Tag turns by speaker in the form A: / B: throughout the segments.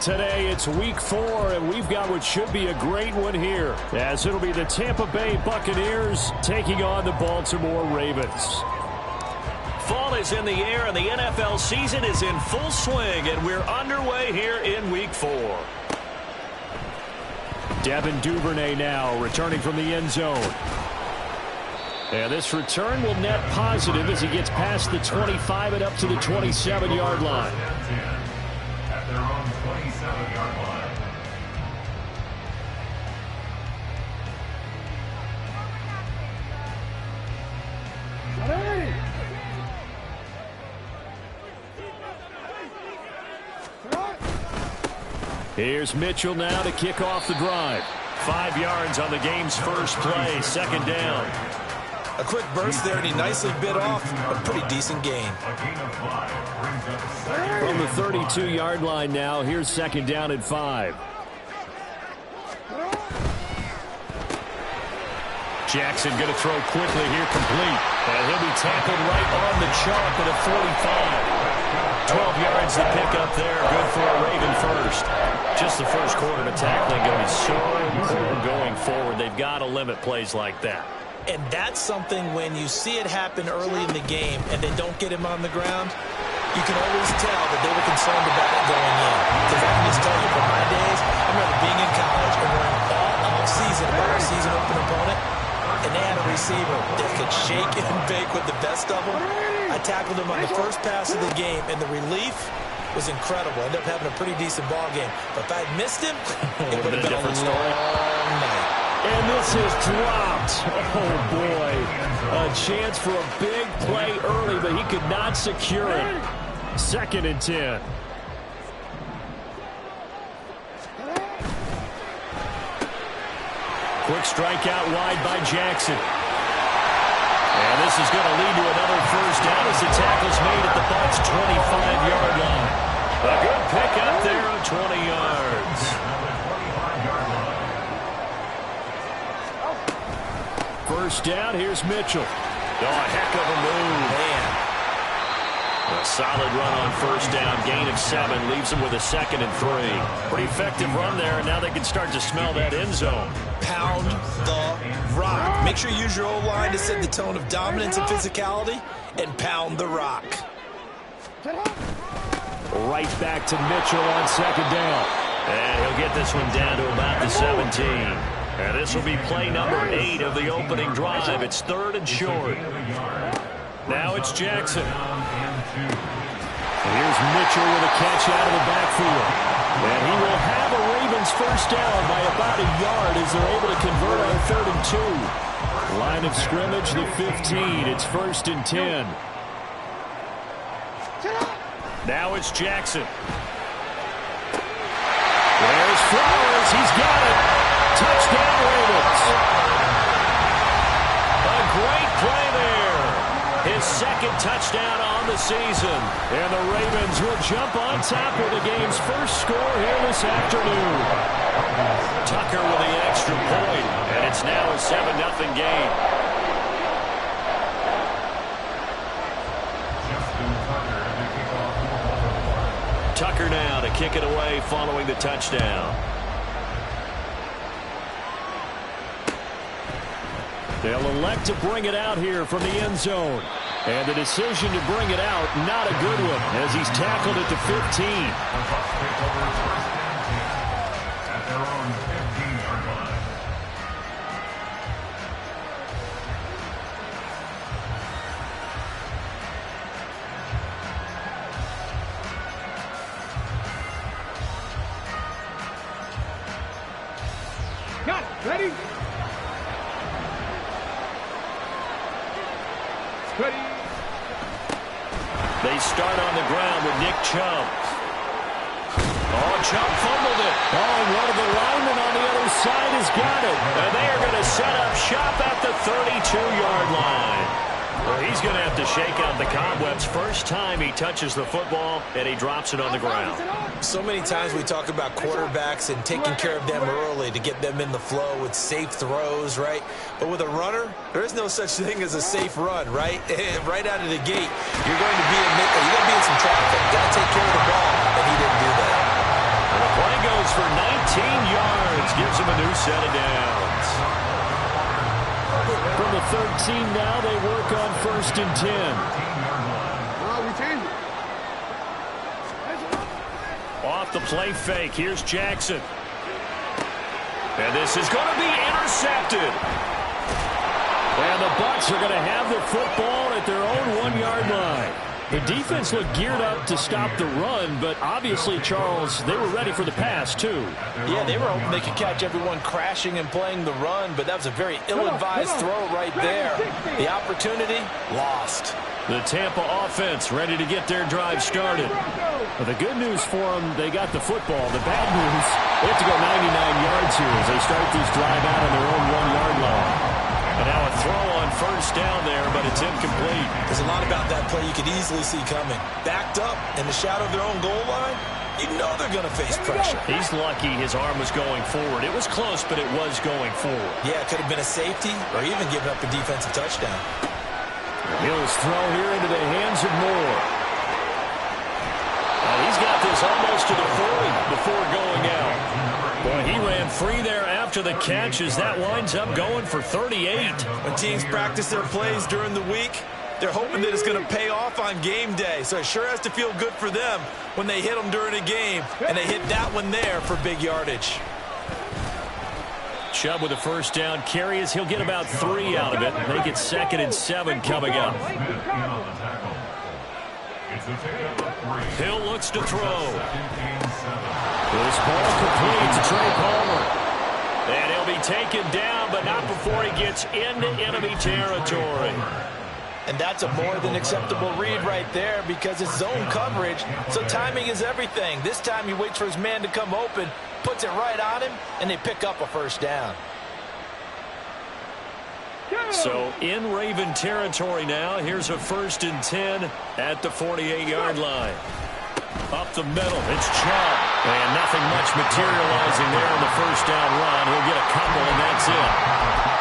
A: Today it's week 4, and we've got what should be a great one here, as it'll be the Tampa Bay Buccaneers taking on the Baltimore Ravens.
B: Fall is in the air, and the NFL season is in full swing, and we're underway here in week 4.
A: Devin Duvernay now returning from the end zone. And this return will net positive as he gets past the 25 and up to the 27-yard line.
C: At their own 27-yard line.
A: Here's Mitchell now to kick off the drive.
B: 5 yards on the game's first play, second down.
D: A quick burst there, and he nicely bit off a pretty decent gain.
A: From the 32-yard line now, here's second down at 5. Jackson going to throw quickly here, complete. And he'll be tackled right on the chalk at a 45. 12 yards to pick up there, good for a Raven first. Just the first quarter, but tackling going to be so important going forward. They've got to limit plays like that.
D: And that's something when you see it happen early in the game and they don't get him on the ground, you can always tell that they were concerned about it going in. Because I can just tell you from my days, I remember being in college and worrying all off-season about our season open opponent, and they had a receiver that could shake and bake with the best of them. I tackled him on the first pass of the game, and the relief was incredible. Ended up having a pretty decent ball game. But if I had missed him, it would have been a different story.
A: And this is dropped. Oh, boy. A chance for a big play early, but he could not secure it. Second and 10. Quick strike out wide by Jackson. And this is going to lead to another first down as the tackle's made at the Bucs' 25-yard line. A good pick up there of 20 yards. First down, here's Mitchell. Oh, a heck of a move. Man. A solid run on first down. Gain of 7 leaves them with a second and 3. Pretty effective run there, and now they can start to smell that end zone.
D: Pound the rock. Make sure you use your O-line to set the tone of dominance and physicality, and pound the rock.
A: Right back to Mitchell on second down.
B: And he'll get this one down to about the 17. And this will be play number 8 of the opening drive. It's third and short.
A: Now it's Jackson. Here's Mitchell with a catch out of the backfield. And he will have a Ravens first down by about a yard as they're able to convert on third and 2. Line of scrimmage, the 15. It's first and 10. Now it's Jackson. There's Flowers. He's got it. Touchdown, Ravens. A great play there. His second touchdown on the season. And the Ravens will jump on top with the game's first score here this afternoon. Tucker with the extra point, and it's now a 7-0 game.
B: Tucker now to kick it away following the touchdown.
A: They'll elect to bring it out here from the end zone. And the decision to bring it out, not a good one, as he's tackled at the 15.
C: At their own 15-yard line.
E: Got it. Ready? Ready.
B: They start on the ground with Nick Chubb. Oh, Chubb fumbled it.
A: Oh, and one of the linemen on the other side has got it.
B: And they are going to set up shop at the 32-yard line. Well, he's going to have to shake out the cobwebs. First time he touches the football, and he drops it on the ground.
D: So many times we talk about quarterbacks and taking care of them early to get them in the flow with safe throws, right? But with a runner, there is no such thing as a safe run, right? Right out of the gate, you're going to be in some traffic. Got to take care of the ball, and he didn't do that.
B: And a yards gives him a new set of downs. From the 13 now, they work on 1st and 10.
E: We changed it.
B: Off the play fake, here's Jackson. And this is going to be intercepted. And the Bucs are going to have the football at their own 1-yard line. The defense looked geared up to stop the run, but obviously, Charles, they were ready for the pass, too.
D: Yeah, they were hoping they could catch everyone crashing and playing the run, but that was a very ill-advised throw right there. The opportunity, lost.
B: The Tampa offense ready to get their drive started. Well, the good news for them, they got the football. The bad news, they have to go 99 yards here as they start this drive out on their own 1-yard line. And now a throw on 1st down there, but it's incomplete.
D: There's a lot about that play you could easily see coming. Backed up in the shadow of their own goal line, you know they're going to face pressure.
B: He's lucky his arm was going forward. It was close, but it was going forward.
D: Yeah, it could have been a safety or even given up a defensive touchdown.
B: Hill's throw here into the hands of Moore. He's got this almost to the 40 before going out. Boy, he ran free there after the catch as that winds up going for 38.
D: When teams practice their plays during the week, they're hoping that it's going to pay off on game day. So it sure has to feel good for them when they hit them during a game, and they hit that one there for big yardage.
B: Chubb with a 1st down carry as he'll get about 3 out of it. Make it 2nd and 7 coming up. Hill looks to throw. This ball complete to Trey Palmer. And he'll be taken down, but not before he gets into enemy territory.
D: And that's a more than acceptable read right there because it's zone coverage, so timing is everything. This time he waits for his man to come open, puts it right on him, and they pick up a 1st down.
B: So in Raven territory now, here's a 1st and 10 at the 48-yard line. Up the middle, it's Chubb. And nothing much materializing there in the 1st down run. He'll get a couple, and that's it.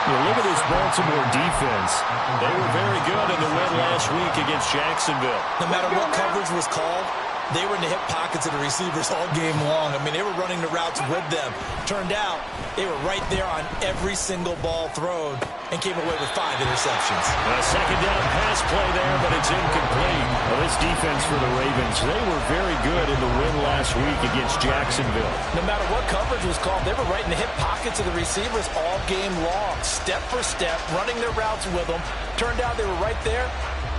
B: Well, look at this Baltimore defense. They were very good in the win last week against Jacksonville.
D: No matter what coverage was called, they were in the hip pockets of the receivers all game long. I mean, they were running the routes with them. Turned out, they were right there on every single ball thrown and came away with 5 interceptions.
B: A 2nd down pass play there, but it's incomplete. Well, this defense for the Ravens, they were very good in the win last week against Jacksonville.
D: No matter what coverage was called, they were right in the hip pockets of the receivers all game long. Step for step, running their routes with them. Turned out they were right there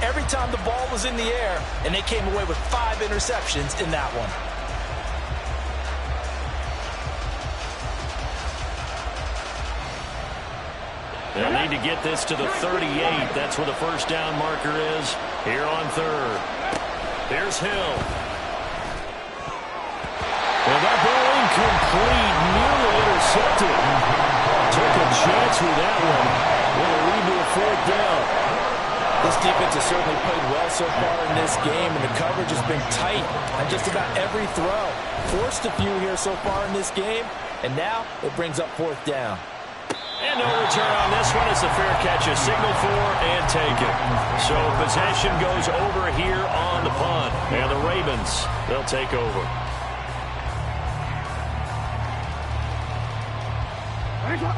D: every time the ball was in the air, and they came away with 5 interceptions in that one.
B: They'll need to get this to the 38. That's where the 1st down marker is here on 3rd. Here's Hill. And that ball incomplete, nearly intercepted. Took a chance with that one. Will lead to a 4th down.
D: This defense has certainly played well so far in this game, and the coverage has been tight on just about every throw. Forced a few here so far in this game, and now it brings up 4th down.
B: And no return on this one. It's a fair catch, a signal for, and taken. So possession goes over here on the punt. And the Ravens, they'll take over.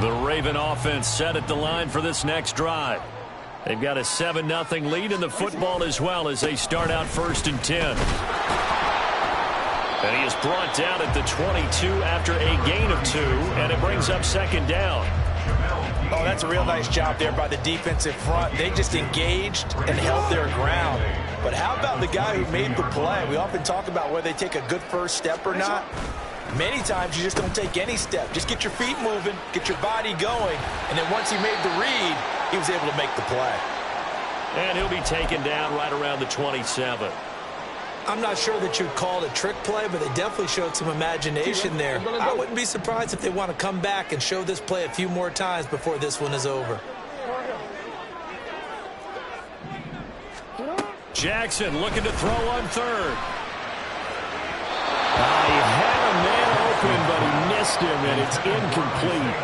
B: The Raven offense set at the line for this next drive. They've got a 7-0 lead in the football as well as they start out 1st and 10. And he is brought down at the 22 after a gain of 2, and it brings up 2nd down.
D: Oh, that's a real nice job there by the defensive front. They just engaged and held their ground. But how about the guy who made the play? We often talk about whether they take a good first step or not. Many times you just don't take any step. Just get your feet moving, get your body going, and then once he made the read, he was able to make the play.
B: And he'll be taken down right around the 27.
D: I'm not sure that you'd call it a trick play, but they definitely showed some imagination there. I wouldn't be surprised if they want to come back and show this play a few more times before this one is over.
B: Jackson looking to throw on 3rd. He had a man open, but he missed him, and it's incomplete.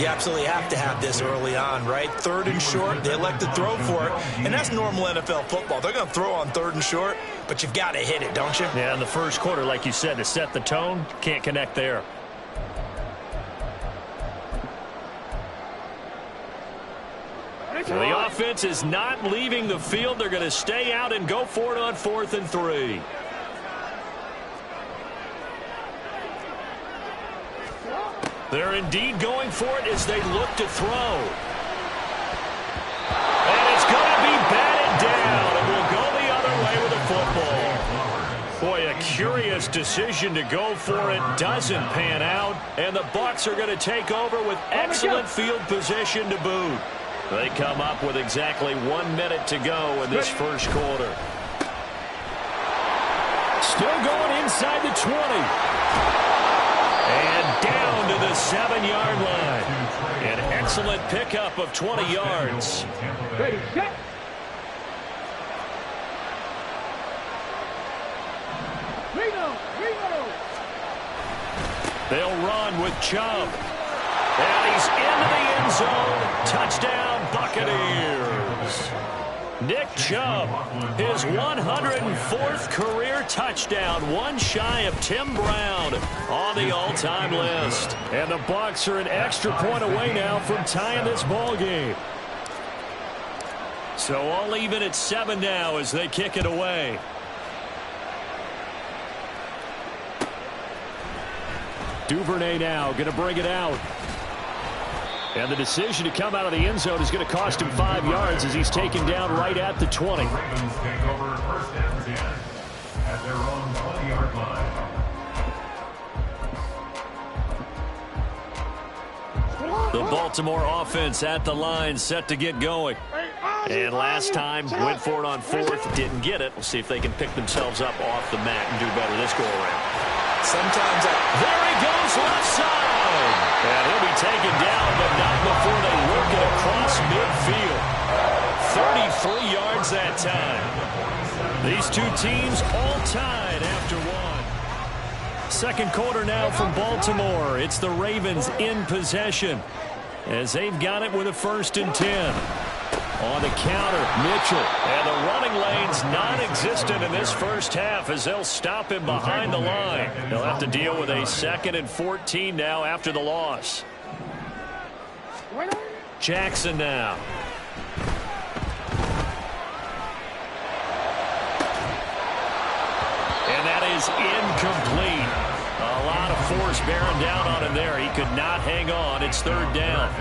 D: You absolutely have to have this early on, right? 3rd and short, they elect to throw for it, and that's normal NFL football. They're going to throw on 3rd and short, but you've got to hit it, don't you?
B: Yeah, in the first quarter, like you said, to set the tone, can't connect there. So the offense is not leaving the field. They're going to stay out and go for it on 4th and 3. They're indeed going for it as they look to throw. And it's going to be batted down, and we'll go the other way with the football. Boy, a curious decision to go for it. Doesn't pan out, and the Bucs are going to take over with excellent field position to boot. They come up with exactly 1 minute to go in this first quarter. Still going inside the 20. And down to the 7-yard line. An excellent pickup of 20 yards.
E: Ready, set. Reno.
B: They'll run with Chubb. And he's into the end zone. Touchdown, Buccaneers. Nick Chubb, his 104th career touchdown, one shy of Tim Brown on the all-time list. And the Bucs are an extra point away now from tying this ball game. So all even at 7 now as they kick it away. Duvernay now going to bring it out. And the decision to come out of the end zone is going to cost him 5 yards as he's taken down right at the 20.
C: The Ravens take over 1st and 10 at their own 20-yard line.
B: The Baltimore offense at the line, set to get going. And last time, went for it on 4th, didn't get it. We'll see if they can pick themselves up off the mat and do better this go-around.
D: Sometimes
B: there he goes, left side. And he'll be taken down, but not before they work it across midfield. 33 yards that time. These two teams all tied after 1. Second quarter now from Baltimore. It's the Ravens in possession as they've got it with a 1st and 10. On the counter, Mitchell. And the running lane's non-existent in this first half as they'll stop him behind the line. They'll have to deal with a 2nd and 14 now after the loss. Jackson now. And that is incomplete. A lot of force bearing down on him there. He could not hang on. It's 3rd down.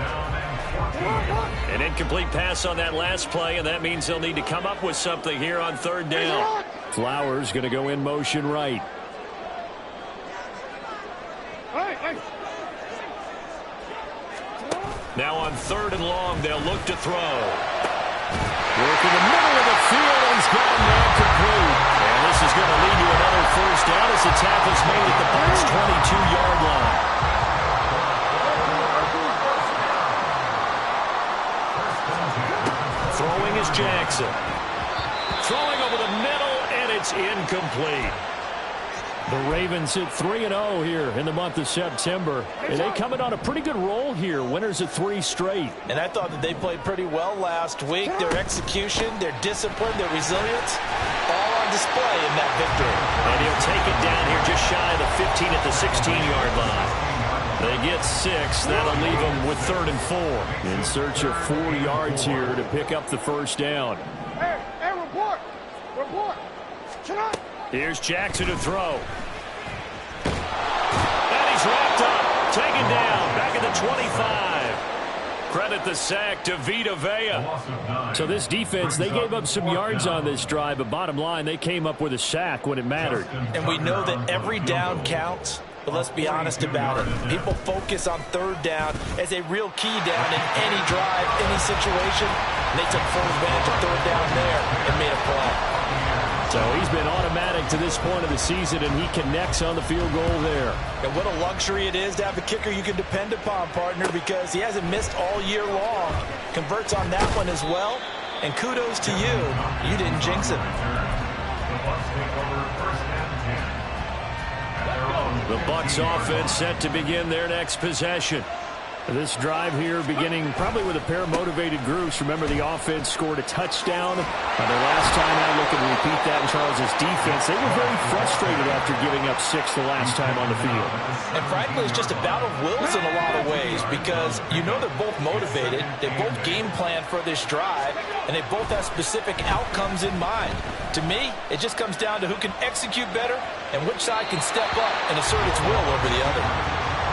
B: An incomplete pass on that last play, and that means they'll need to come up with something here on 3rd down. Flowers going to go in motion right. Now on 3rd and long, they'll look to throw. Work in the middle of the field, and he's got him now complete. And this is going to lead to another 1st down as the tackle's made at the Bucs' 22-yard line. Throwing is Jackson. Throwing over the middle, and it's incomplete. The Ravens hit 3-0 here in the month of September. And they come in on a pretty good roll here. Winners of 3 straight.
D: And I thought that they played pretty well last week. Their execution, their discipline, their resilience, all on display in that victory.
B: And he'll take it down here just shy of the 15 at the 16-yard line. They get 6. That'll leave them with 3rd and 4. In search of 4 yards here to pick up the 1st down.
E: Hey, report. Shut up.
B: Here's Jackson to throw. And he's wrapped up. Taken down. Back at the 25. Credit the sack to Vita Vea. So this defense, they gave up some yards on this drive, but bottom line, they came up with a sack when it mattered.
D: And we know that every down counts. But let's be honest about it. People focus on 3rd down as a real key down in any drive, any situation. And they took full advantage of 3rd down there and made a play.
B: So he's been automatic to this point of the season, and he connects on the field goal there.
D: And what a luxury it is to have a kicker you can depend upon, partner, because he hasn't missed all year long. Converts on that one as well. And kudos to you. You didn't jinx it.
B: The Bucs offense set to begin their next possession. This drive here beginning probably with a pair of motivated groups. Remember, the offense scored a touchdown their last time out. Looking to repeat that in Charles' defense. They were very frustrated after giving up 6 the last time on the field.
D: And frankly, it's just a battle of wills in a lot of ways because you know they're both motivated. They both game plan for this drive, and they both have specific outcomes in mind. To me, it just comes down to who can execute better and which side can step up and assert its will over the other.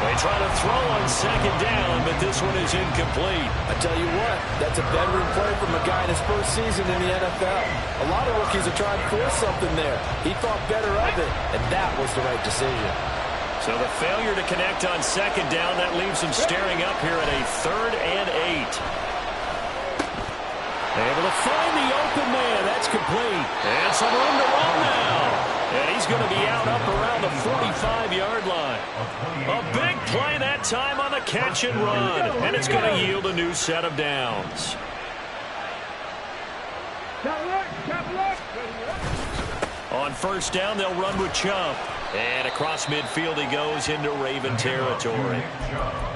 B: They try to throw on second down, but this one is incomplete.
F: I tell you what, that's a veteran play from a guy in his first season in the NFL. A lot of rookies are trying to force something there. He thought better of it, and that was the right decision.
B: So the failure to connect on second down, that leaves him staring up here at a 3rd and 8. Able to find the open man. That's complete. And some room to run now. And he's going to be out up around the 45-yard line. A big play that time on the catch and run. And it's going to yield a new set of downs. On first down, they'll run with Chump. And across midfield he goes into Raven territory.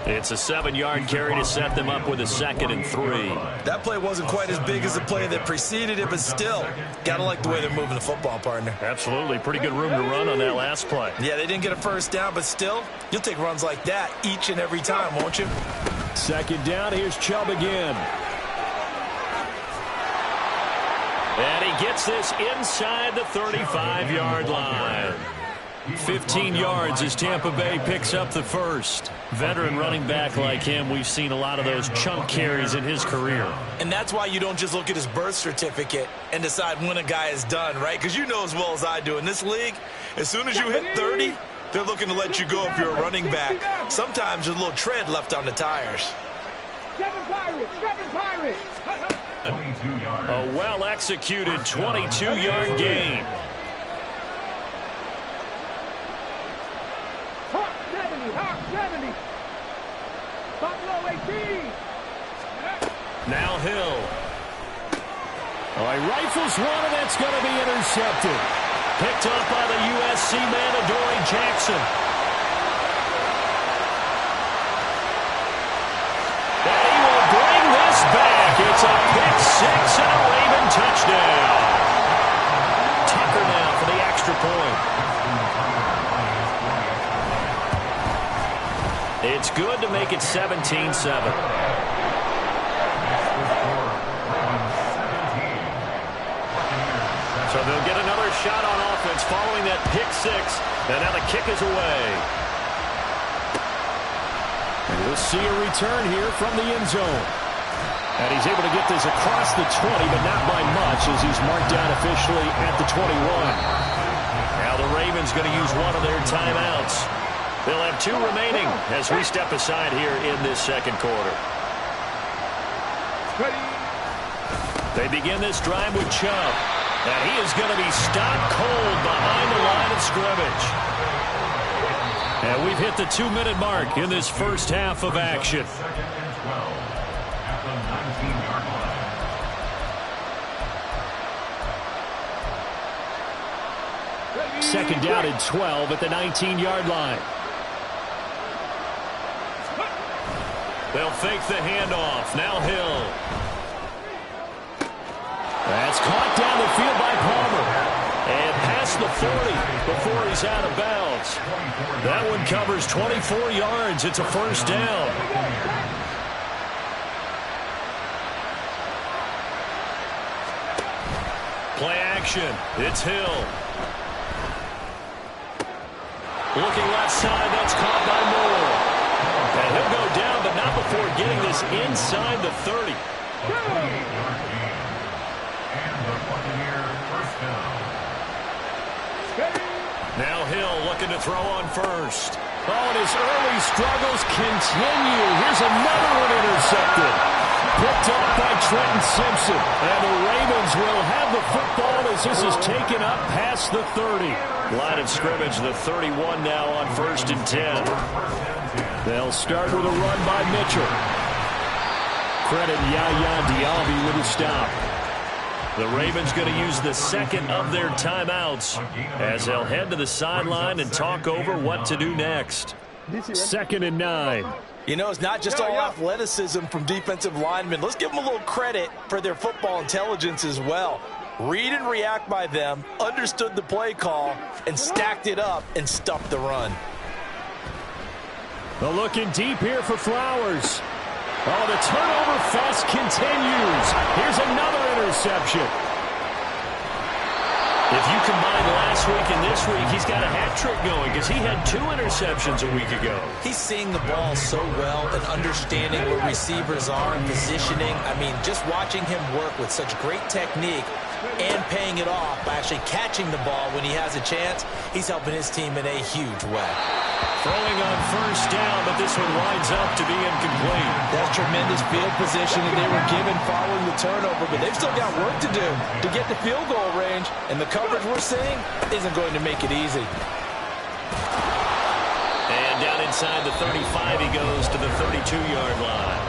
B: It's a 7-yard carry to set them up with a 2nd and 3.
D: That play wasn't quite as big as the play that preceded it, but still, got to like the way they're moving the football, partner.
B: Absolutely. Pretty good room to run on that last play.
D: Yeah, they didn't get a first down, but still, you'll take runs like that each and every time, won't you?
B: 2nd down, here's Chubb again. And he gets this inside the 35-yard line. 15 yards as Tampa Bay picks up the first. Veteran running back like him, we've seen a lot of those chunk carries in his career.
D: And that's why you don't just look at his birth certificate and decide when a guy is done, right? Because you know as well as I do, in this league, as soon as you hit 30, they're looking to let you go if you're a running back. Sometimes there's a little tread left on the tires.
B: A well-executed 22-yard gain. Now Hill. Oh, he rifles one, and that's going to be intercepted. Picked up by the USC man, Adoree Jackson. And he will bring this back. It's a pick 6 and a Raven touchdown. Tucker now for the extra point. It's good to make it 17-7. So they'll get another shot on offense following that pick 6. And now the kick is away. And we'll see a return here from the end zone. And he's able to get this across the 20, but not by much as he's marked down officially at the 21. Now the Ravens going to use one of their timeouts. They'll have 2 remaining as we step aside here in this second quarter. They begin this drive with Chubb. And he is going to be stopped cold behind the line of scrimmage. And we've hit the 2-minute mark in this first half of action. Second down and 12 at the 19-yard line. They'll fake the handoff. Now Hill. That's caught down the field by Palmer. And past the 40 before he's out of bounds. That one covers 24 yards. It's a first down. Play action. It's Hill. Looking left side. That's caught by Moore. And he'll go down, but not before getting this inside the 30. Now Hill looking to throw on first. Oh, and his early struggles continue. Here's another one intercepted. Picked up by Trenton Simpson. And the Ravens will have the football as this is taken up past the 30. Line of scrimmage, the 31 now on 1st and 10. They'll start with a run by Mitchell. Credit Yaya Diaby with a stop. The Ravens going to use the second of their timeouts as they'll head to the sideline and talk over what to do next. 2nd and 9.
D: You know, it's not just all athleticism from defensive linemen. Let's give them a little credit for their football intelligence as well. Read and react by them, understood the play call, and stacked it up and stuffed the run.
B: Well, looking deep here for Flowers. Oh, the turnover fest continues. Here's another interception. If you combine last week and this week, he's got a hat trick going because he had 2 interceptions a week ago.
D: He's seeing the ball so well and understanding where receivers are and positioning. I mean, just watching him work with such great technique and paying it off by actually catching the ball when he has a chance, he's helping his team in a huge way.
B: Throwing on first down, but this one winds up to be incomplete.
F: That's tremendous field position that they were given following the turnover, but they've still got work to do to get the field goal range, and the coverage we're seeing isn't going to make it easy.
B: And down inside the 35, he goes to the 32-yard line.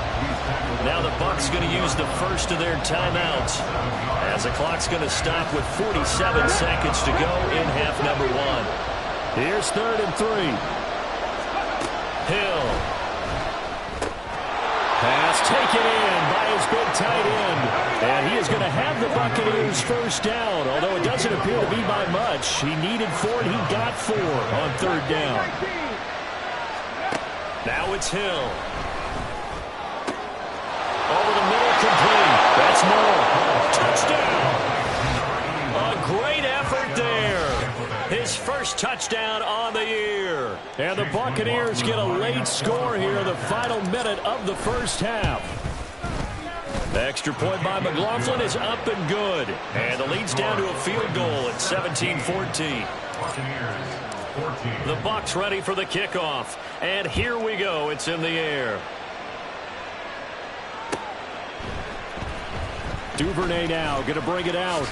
B: Now the Bucs going to use the first of their timeouts as the clock's going to stop with 47 seconds to go in half number 1. Here's 3rd and 3. Hill. Pass taken in by his big tight end. And he is going to have the Buccaneers first down, although it doesn't appear to be by much. He needed 4 and he got 4 on 3rd down. Now it's Hill. Over the middle, complete. That's more. Touchdown. A great effort there. His first touchdown on the year. And the Buccaneers get a late score here in the final minute of the first half. The extra point by McLaughlin is up and good. And the lead's down to a field goal at 17-14. The Bucs ready for the kickoff. And here we go. It's in the air. Duvernay now going to bring it out.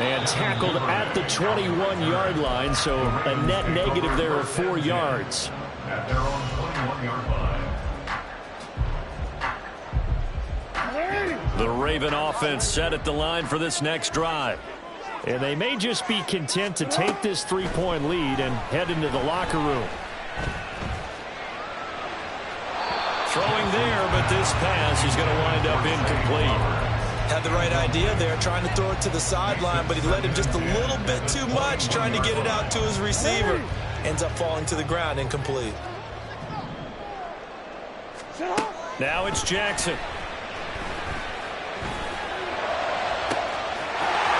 B: And tackled at the 21-yard line, so a net negative there of 4 yards.
C: At their own 21-yard line.
B: The Raven offense set at the line for this next drive. And they may just be content to take this 3-point lead and head into the locker room. Throwing there, but this pass is going to wind up incomplete.
D: Had the right idea there, trying to throw it to the sideline, but he let him just a little bit too much, trying to get it out to his receiver. Ends up falling to the ground, incomplete.
B: Now it's Jackson.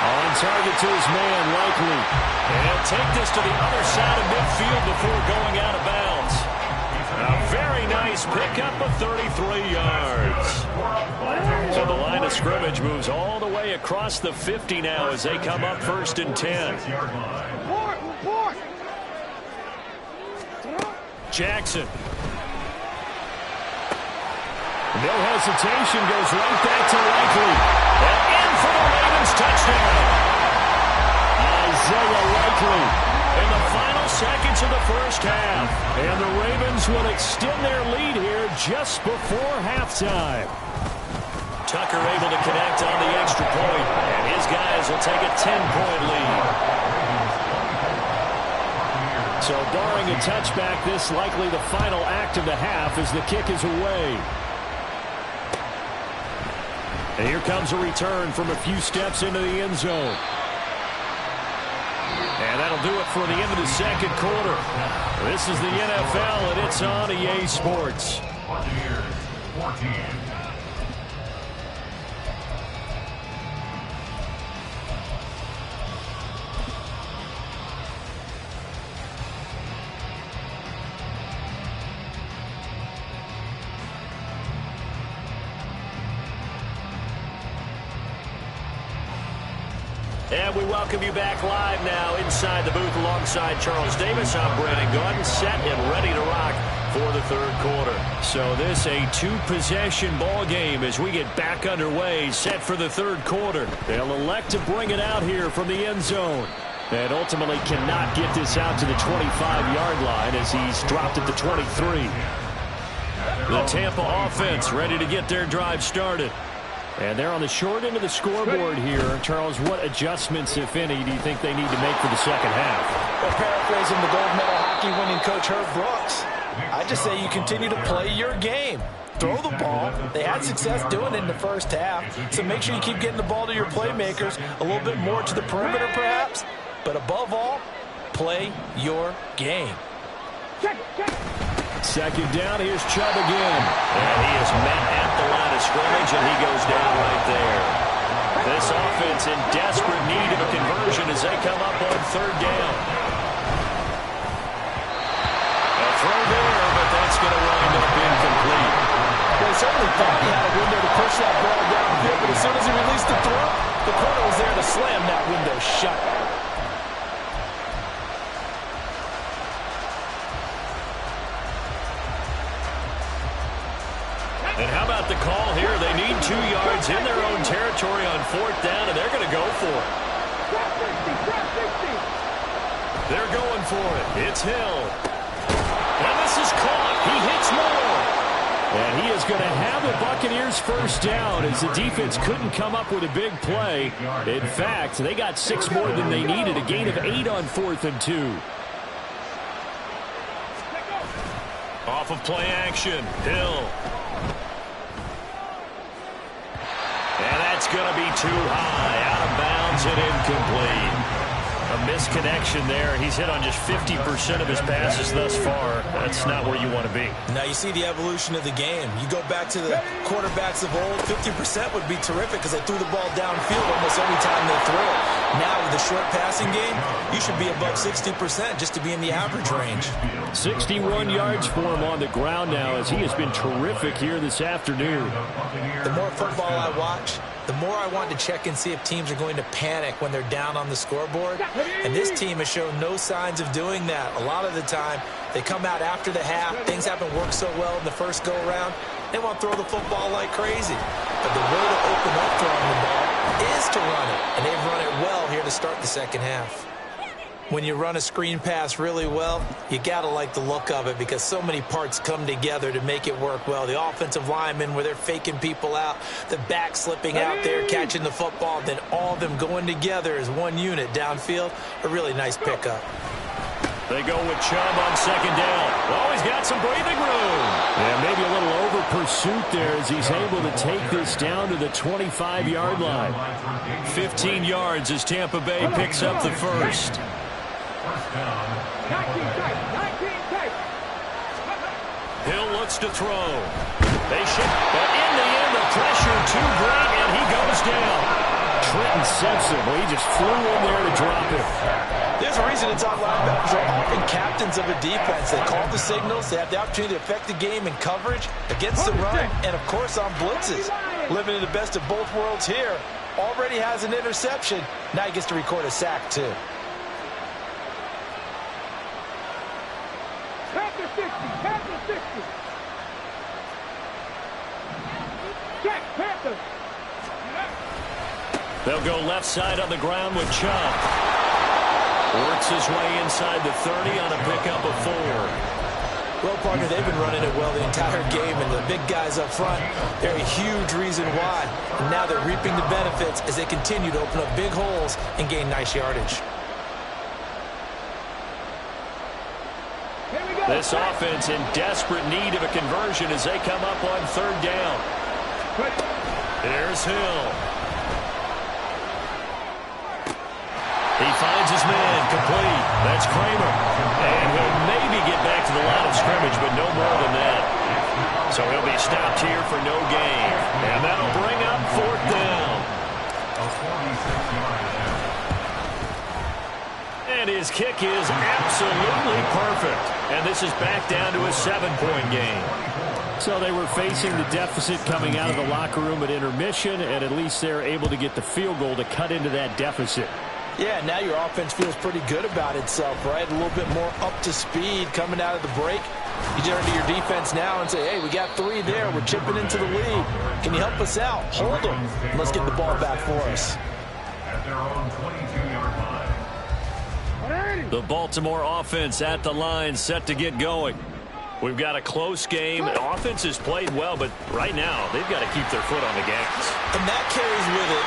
B: On target to his man, Likely. And take this to the other side of midfield before going out of bounds. A very nice pickup of 33 yards. So the line of scrimmage moves all the way across the 50 now as they come up 1st and 10.
E: Report.
B: Jackson. No hesitation, goes right back to Likely. And in for the Ravens touchdown. Isaiah Likely in the final seconds of the first half. And the Ravens will extend their lead here just before halftime. Tucker able to connect on the extra point, and his guys will take a 10-point lead. So barring a touchback, this likely the final act of the half as the kick is away. And here comes a return from a few steps into the end zone. And that'll do it for the end of the second quarter. This is the NFL, and it's on EA Sports.
C: Buccaneers 14.
B: And we welcome you back live now inside the booth alongside Charles Davis. I'm Brandon Gordon, set and ready to rock for the third quarter. So this a 2-possession ball game as we get back underway, set for the third quarter. They'll elect to bring it out here from the end zone. And ultimately cannot get this out to the 25-yard line as he's dropped at the 23. The Tampa offense ready to get their drive started. And they're on the short end of the scoreboard here. Charles, what adjustments, if any, do you think they need to make for the second half?
F: Well, paraphrasing the gold medal hockey winning coach Herb Brooks, I just say you continue to play your game. Throw the ball. They had success doing it in the first half, so make sure you keep getting the ball to your playmakers, a little bit more to the perimeter perhaps, but above all, play your game.
B: Second down, here's Chubb again. And he is met at the line of scrimmage, and he goes down right there. This offense in desperate need of a conversion as they come up on third down. A throw there, but that's going to wind up incomplete.
F: Well, he certainly thought he had a window to push that ball downfield, but as soon as he released the throw, the corner was there to slam that window shut.
B: And how about the call here? They need 2 yards in their own territory on fourth down, and they're going to go for it. They're going for it. It's Hill. And this is caught. He hits more. And he is going to have the Buccaneers first down as the defense couldn't come up with a big play. In fact, they got 6 more than they needed, a gain of 8 on 4th and 2. Off of play action, Hill. And that's going to be too high, out of bounds and incomplete. A misconnection there. He's hit on just 50% of his passes thus far. That's not where you want to be.
D: Now you see the evolution of the game. You go back to the quarterbacks of old, 50% would be terrific because they threw the ball downfield almost every time they threw it. Now with the short passing game, you should be above 60% just to be in the average range.
B: 61 yards for him on the ground now as he has been terrific here this afternoon.
D: The more football I watch, the more I want to check and see if teams are going to panic when they're down on the scoreboard. And this team has shown no signs of doing that. A lot of the time, they come out after the half. Things haven't worked so well in the first go-around. They want to throw the football like crazy. But the way to open up throwing the ball is to run it. And they've run it well here to start the second half. When you run a screen pass really well, you got to like the look of it because so many parts come together to make it work well. The offensive linemen where they're faking people out, the back slipping out there, catching the football, then all of them going together as one unit downfield. A really nice pickup.
B: They go with Chubb on second down. Oh, he's got some breathing room. Yeah, maybe a little over pursuit there as he's able to take this down to the 25-yard line. 15 yards as Tampa Bay picks up the first. Hill looks to throw. They should, but in the end, the pressure too great, and he goes down. Trenton Simpson, well, he just flew in there to drop it.
F: There's a reason it's on linebackers are often captains of a defense. They call the signals. They have the opportunity to affect the game in coverage, against the run, and, of course, on blitzes. Living in the best of both worlds here. Already has an interception. Now he gets to record a sack, too.
E: Panther 60. Check, Panther.
B: They'll go left side on the ground with Chubb. Works his way inside the 30 on a pickup of 4.
D: Well, partner, they've been running it well the entire game, and the big guys up front, they're a huge reason why. And now they're reaping the benefits as they continue to open up big holes and gain nice yardage.
B: This offense in desperate need of a conversion as they come up on third down. There's Hill. He finds his man complete. That's Kramer. And he'll maybe get back to the line of scrimmage, but no more than that. So he'll be stopped here for no gain. And that'll bring up fourth down. And his kick is absolutely perfect. And this is back down to a 7-point game. So they were facing the deficit coming out of the locker room at intermission, and at least they're able to get the field goal to cut into that deficit.
F: Yeah, now your offense feels pretty good about itself, right? A little bit more up to speed coming out of the break. You turn to your defense now and say, hey, we got 3 there. We're chipping into the lead. Can you help us out? Hold them. Let's get the ball back for us.
C: At their own 22-yard line.
B: The Baltimore offense at the line, set to get going. We've got a close game. The offense has played well, but right now they've got to keep their foot on the gas.
D: And that carries with it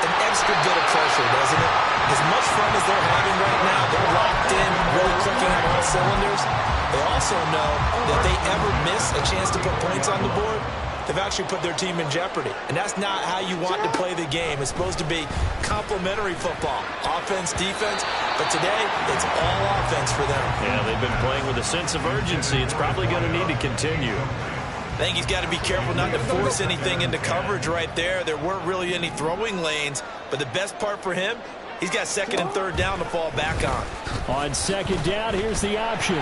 D: an extra bit of pressure, doesn't it? As much fun as they're having right now, they're locked in, really clicking on all cylinders. They also know that if they ever miss a chance to put points on the board, they've actually put their team in jeopardy. And that's not how you want to play the game. It's supposed to be complementary football, offense, defense. But today, it's all offense for them.
B: Yeah, they've been playing with a sense of urgency. It's probably going to need to continue.
D: I think he's got to be careful not to force anything into coverage right there. There weren't really any throwing lanes. But the best part for him, he's got second and third down to fall back on.
A: On second down, here's the option.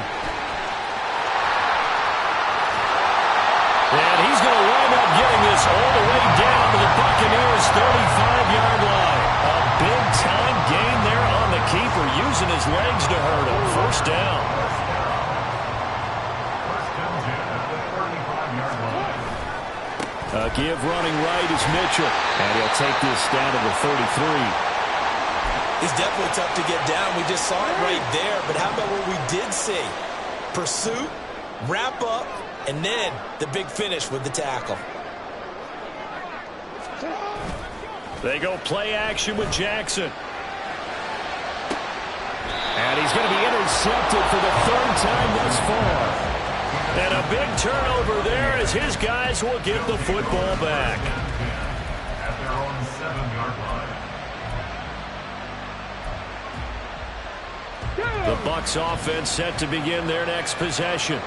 B: And he's going to wind up getting this all the way down to the Buccaneers' 35-yard line. A big-time gain there on the keeper, using his legs to hurt him. First down.
A: A give running right is Mitchell. And he'll take this down to the 33.
D: He's definitely tough to get down. We just saw it right there. But how about what we did see? Pursuit, wrap up, and then the big finish with the tackle.
B: They go play action with Jackson.
A: And he's going to be intercepted for the third time thus far.
B: And a big turnover there as his guys will get the football back.
C: At their own 7-yard line.
B: The Bucs offense set to begin their next possession.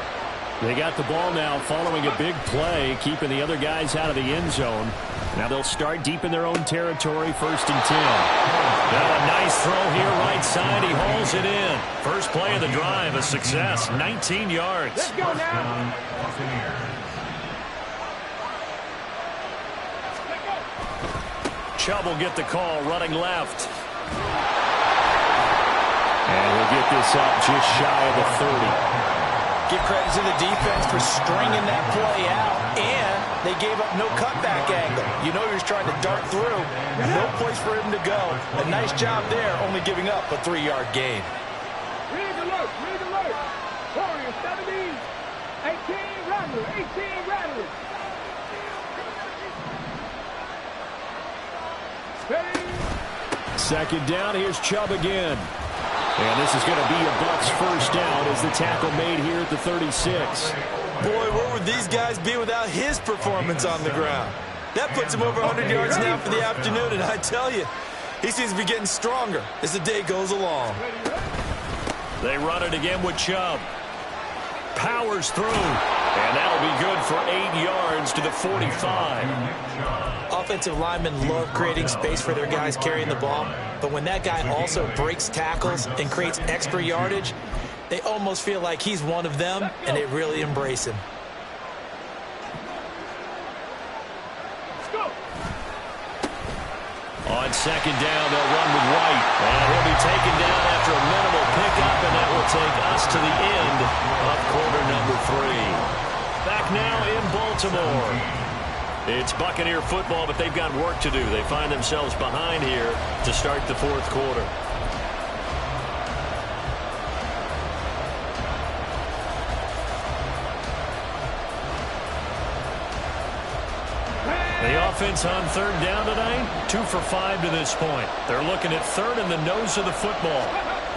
A: They got the ball now following a big play, keeping the other guys out of the end zone. Now they'll start deep in their own territory, 1st and 10.
B: Now a nice throw here right side. He hauls it in. First play of the drive, a success, 19 yards.
E: Let's go now.
B: Chubb will get the call, running left.
A: And we'll get this up just shy of the 30.
D: Give credit to the defense for stringing that play out, and they gave up no cutback angle. You know he was trying to dart through. No place for him to go. A nice job there, only giving up a 3-yard gain.
E: Rig alert, rig alert. Warriors 17, 18 Rattler, 18 Rattler.
A: Second down, here's Chubb again. And this is going to be a Bucs first down as the tackle made here at the 36.
D: Boy, where would these guys be without his performance on the ground? That puts him over 100 yards now for the afternoon, and I tell you, he seems to be getting stronger as the day goes along.
B: They run it again with Chubb. Powers through, and that'll be good for 8 yards to the 45.
D: Offensive linemen love creating space for their guys carrying the ball, but when that guy also breaks tackles and creates extra yardage, they almost feel like he's one of them, and they really embrace him.
B: On second down, they'll run with White. And he'll be taken down after a minimal pickup, and that will take us to the end of quarter number 3. Back now in Baltimore. It's Buccaneer football, but they've got work to do. They find themselves behind here to start the 4th quarter. The offense on third down tonight, 2 for 5 to this point. They're looking at third in the nose of the football.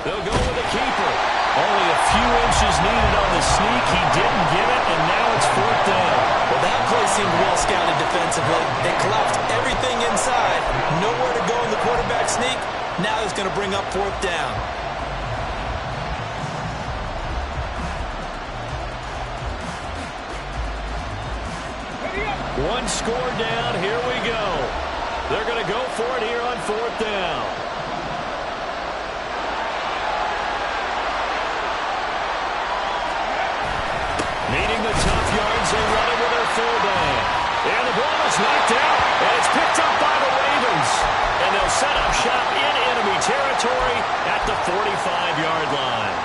B: They'll go with the keeper. Only a few inches needed on the sneak. He didn't get it, and now it's 4th down.
D: Well, that play seemed well scouted defensively. They collapsed everything inside. Nowhere to go in the quarterback sneak. Now it's going to bring up 4th down.
B: One score down. Here we go. They're going to go for it here on 4th down. Needing the tough yards, they run it with their fullback. And the ball is knocked out, and it's picked up by the Ravens. And they'll set up shop in enemy territory at the 45-yard line.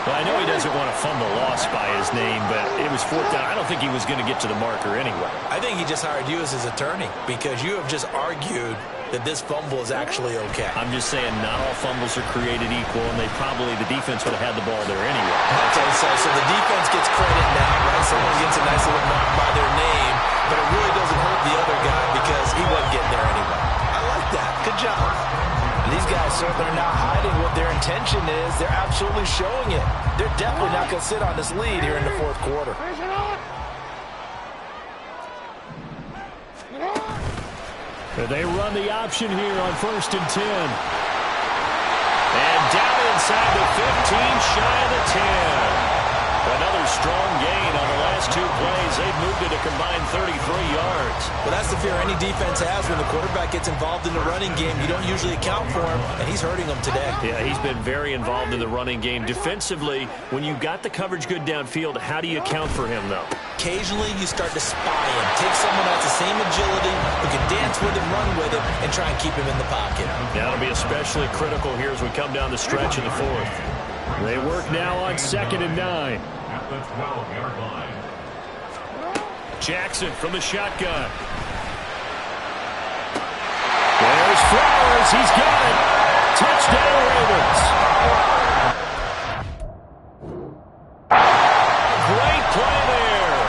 B: Well, I know he doesn't want to fumble loss by his name, but it was 4th down. I don't think he was going to get to the marker anyway.
D: I think he just hired you as his attorney because you have just argued that this fumble is actually okay.
B: I'm just saying not all fumbles are created equal, and the defense would have had the ball there anyway.
D: Okay, so the defense gets credit now, right? Someone gets a nice little mark by their name, but it really doesn't hurt the other guy because he wasn't getting there anyway. I like that. Good job. And these guys
F: certainly are not hiding what their intention is. They're absolutely showing it. They're definitely not going to sit on this lead here in the fourth quarter.
B: They run the option here on 1st and 10. And down inside the 15, shy of the 10. Another strong gain on the last 2 plays. They've moved it a combined 33 yards.
D: Well, that's the fear any defense has when the quarterback gets involved in the running game. You don't usually account for him, and he's hurting them today.
B: Yeah, he's been very involved in the running game. Defensively, when you've got the coverage good downfield, how do you account for him, though?
D: Occasionally, you start to spy him. Take someone that has the same agility, who can dance with him, run with him, and try and keep him in the pocket.
B: Yeah, that'll be especially critical here as we come down the stretch in the 4th. They work now on 2nd and 9.
C: At the 12-yard line.
B: Jackson from the shotgun. There's Flowers. He's got it. Touchdown, Ravens. Great play there.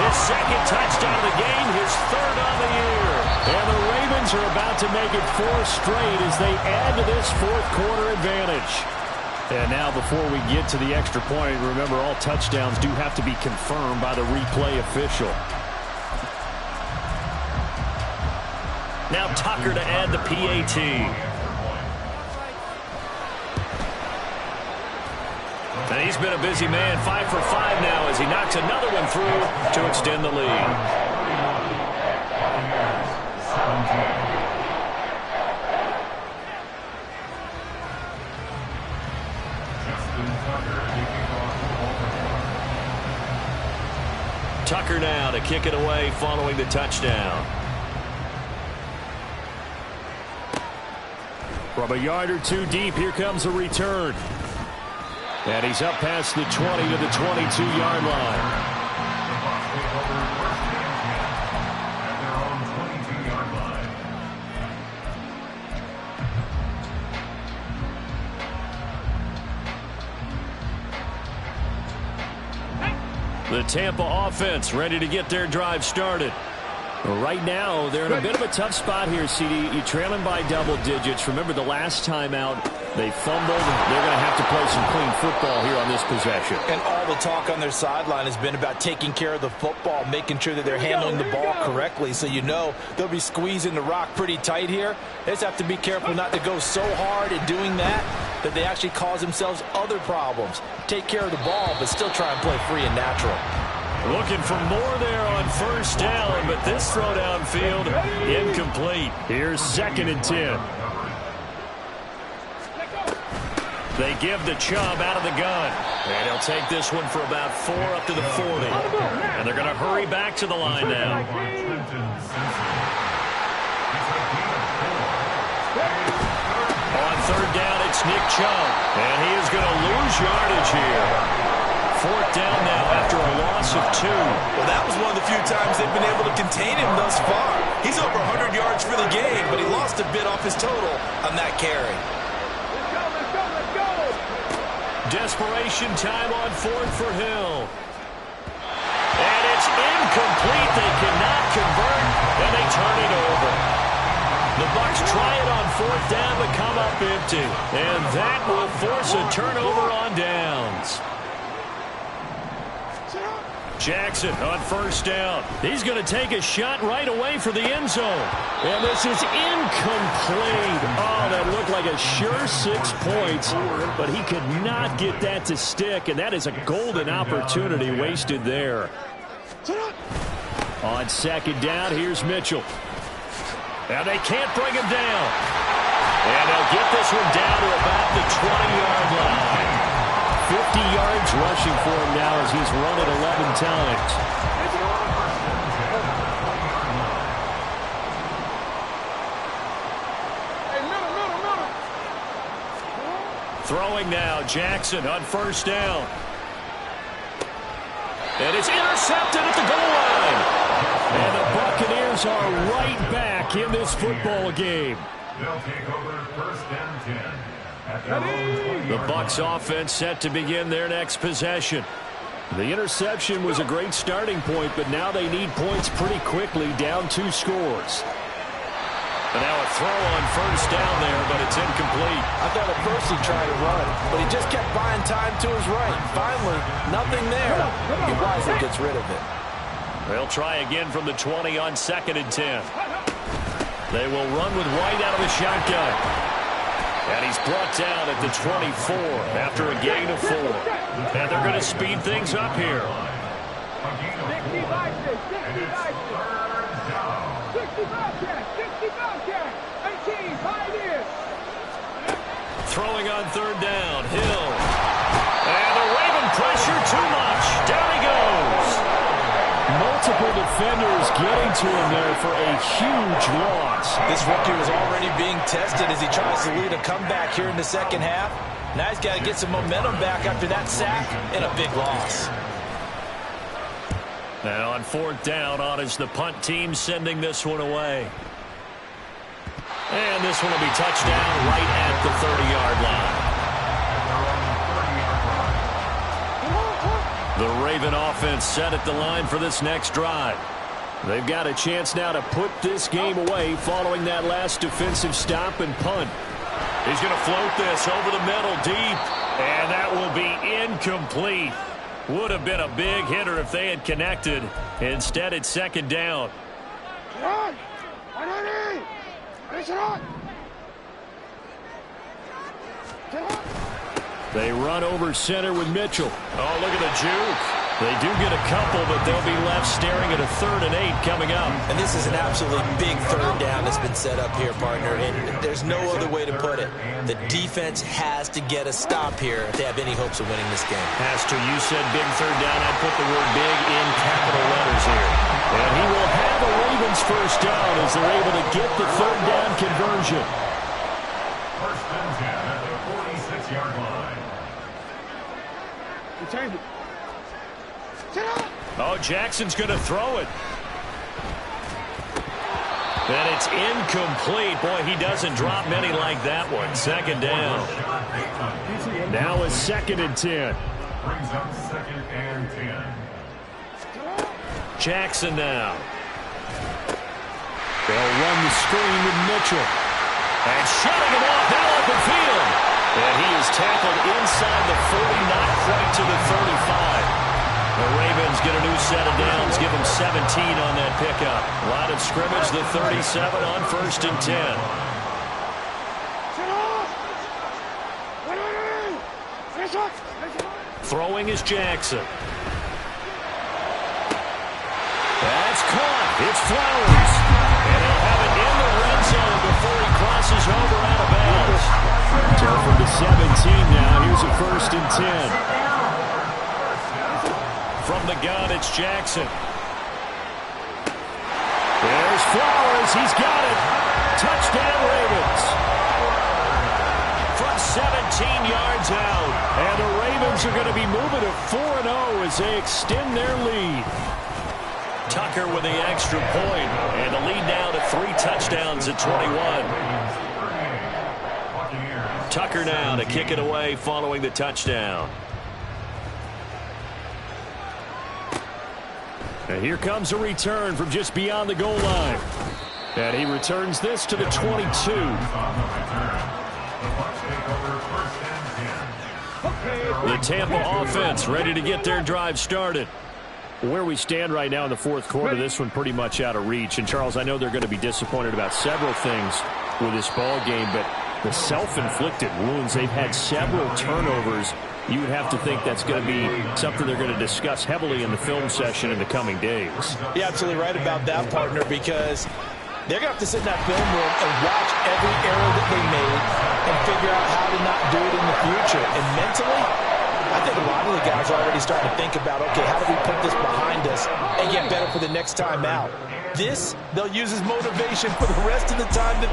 B: His 2nd touchdown of the game, his 3rd on the year. And the Ravens are about to make it 4 straight as they add to this 4th quarter advantage. And now before we get to the extra point, remember all touchdowns do have to be confirmed by the replay official. Now Tucker to add the PAT. And he's been a busy man, 5 for 5 now as he knocks another one through to extend the lead. Tucker now to kick it away following the touchdown. From a yard or 2 deep, here comes a return. And he's up past the 20 to the 22-yard line. The Tampa offense ready to get their drive started. Right now, they're in a bit of a tough spot here, CD. You're trailing by double digits. Remember the last time out, they fumbled. They're going to have to play some clean football here on this possession.
F: And all the talk on their sideline has been about taking care of the football, making sure that they're handling the ball correctly. So you know they'll be squeezing the rock pretty tight here. They just have to be careful not to go so hard in doing that they actually cause themselves other problems. Take care of the ball, but still try and play free and natural.
B: Looking for more there on 1st down, but this throw downfield incomplete. Here's 2nd and 10. They give the Chubb out of the gun. And he'll take this one for about 4 up to the 40. And they're going to hurry back to the line now. On 3rd down, it's Nick Chubb. And he is going to lose yardage here. 4th down now after a loss of 2.
F: Well, that was one of the few times they've been able to contain him thus far. He's over 100 yards for the game, but he lost a bit off his total on that carry.
B: Desperation time on 4th for Hill. And it's incomplete. They cannot convert, and they turn it over. The Bucs try it on 4th down, but come up empty. And that will force a turnover on downs. Jackson on 1st down. He's going to take a shot right away for the end zone. And this is incomplete. Oh, that looked like a sure 6 points, but he could not get that to stick, and that is a golden opportunity wasted there. On 2nd down, here's Mitchell. And they can't bring him down. And they'll get this one down to about the 20-yard line. 50 yards rushing for him now as he's run it 11 times. Throwing now, Jackson on 1st down. And it's intercepted at the goal line. And the Buccaneers are right back in this football game.
C: They'll take over 1st and 10.
B: The Bucs offense set to begin their next possession. The interception was a great starting point, but now they need points pretty quickly, down 2 scores. And now a throw on first down there, but it's incomplete.
F: I thought at first he tried to run, but he just kept buying time to his right. Finally, nothing there. He wisely gets rid of it.
B: They'll try again from the 20 on 2nd and 10. They will run with White out of the shotgun. And he's brought down at the 24 after a gain of 4. And they're going to speed things up here.
E: 18, 5 years.
B: Throwing on 3rd down, Hill. And the Raven pressure too much. Down he goes.
A: Multiple defenders getting to him there for a huge loss.
F: This rookie was already being tested as he tries to lead a comeback here in the second half. Now he's got to get some momentum back after that sack and a big loss.
B: Now on 4th down, on is the punt team sending this one away. And this one will be touchdown right at the 30-yard line. The Raven offense set at the line for this next drive. They've got a chance now to put this game away following that last defensive stop and punt. He's going to float this over the middle deep, and that will be incomplete. Would have been a big hitter if they had connected. Instead, it's 2nd down. They run over center with Mitchell. Oh, look at the juke. They do get a couple, but they'll be left staring at a 3rd and 8 coming up.
F: And this is an absolutely big 3rd down that's been set up here, partner, and there's no other way to put it. The defense has to get a stop here if they have any hopes of winning this game.
B: Pastor, you said big 3rd down. I'd put the word big in capital letters here. And he will have a Ravens first down as they're able to get the 3rd down conversion.
C: First and 10 at the 46-yard line.
E: Change it.
B: Oh, Jackson's going to throw it. And it's incomplete. Boy, he doesn't drop many like that one. 2nd down. Now it's 2nd and 10.
C: Brings up 2nd and 10.
B: Jackson now. They'll run the screen with Mitchell. And shutting him off that open field. And he is tackled inside the 40, not quite to the 35. The Ravens get a new set of downs, give them 17 on that pickup. Line of scrimmage, the 37 on 1st and 10. Throwing is Jackson. That's caught. It's Flowers. And he'll have it in the red zone before he crosses over out of bounds. So from the 17 now, here's a 1st and 10. From the gun, it's Jackson. There's Flowers. He's got it. Touchdown, Ravens. From 17 yards out. And the Ravens are going to be moving to 4-0 as they extend their lead. Tucker with the extra point. And the lead now to 3 touchdowns at 21. Tucker now to kick it away following the touchdown. And here comes a return from just beyond the goal line. And he returns this to the 22. The Tampa offense ready to get their drive started. Where we stand right now in the 4th quarter, this one pretty much out of reach. And, Charles, I know they're going to be disappointed about several things with this ball game, but the self-inflicted wounds, they've had several turnovers. You would have to think that's going to be something they're going to discuss heavily in the film session in the coming days.
F: You're absolutely right about that, partner, because they're going to have to sit in that film room and watch every error that they made and figure out how to not do it in the future. And mentally, I think a lot of the guys are already starting to think about, okay, how do we put this behind us and get better for the next time out? This, they'll use as motivation for the rest of the time that